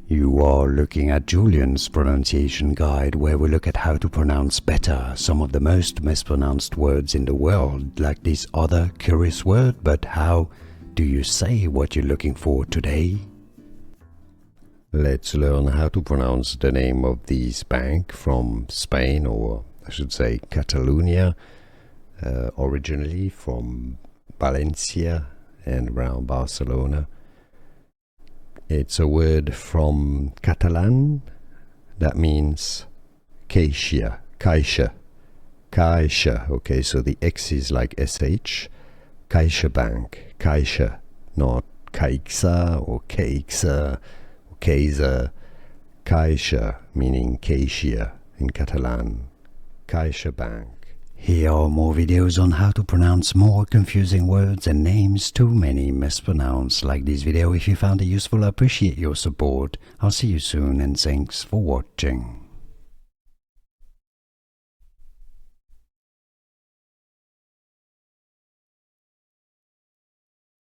You are looking at Julian's pronunciation guide, where we look at how to pronounce better some of the most mispronounced words in the world, like this other curious word. But how do you say what you're looking for today? Let's learn how to pronounce the name of this bank from Spain, or I should say Catalonia, originally from Valencia and around Barcelona. It's a word from Catalan that means Caixa, Caixa, Caixa. Okay, so the X is like SH. Caixa Bank, Caixa, not Caixa or Caixa or Caixa. Caixa, meaning Caixa in Catalan. Caixa Bank. Here are more videos on how to pronounce more confusing words and names too many mispronounced. Like this video if you found it useful. I appreciate your support. I'll see you soon and thanks for watching.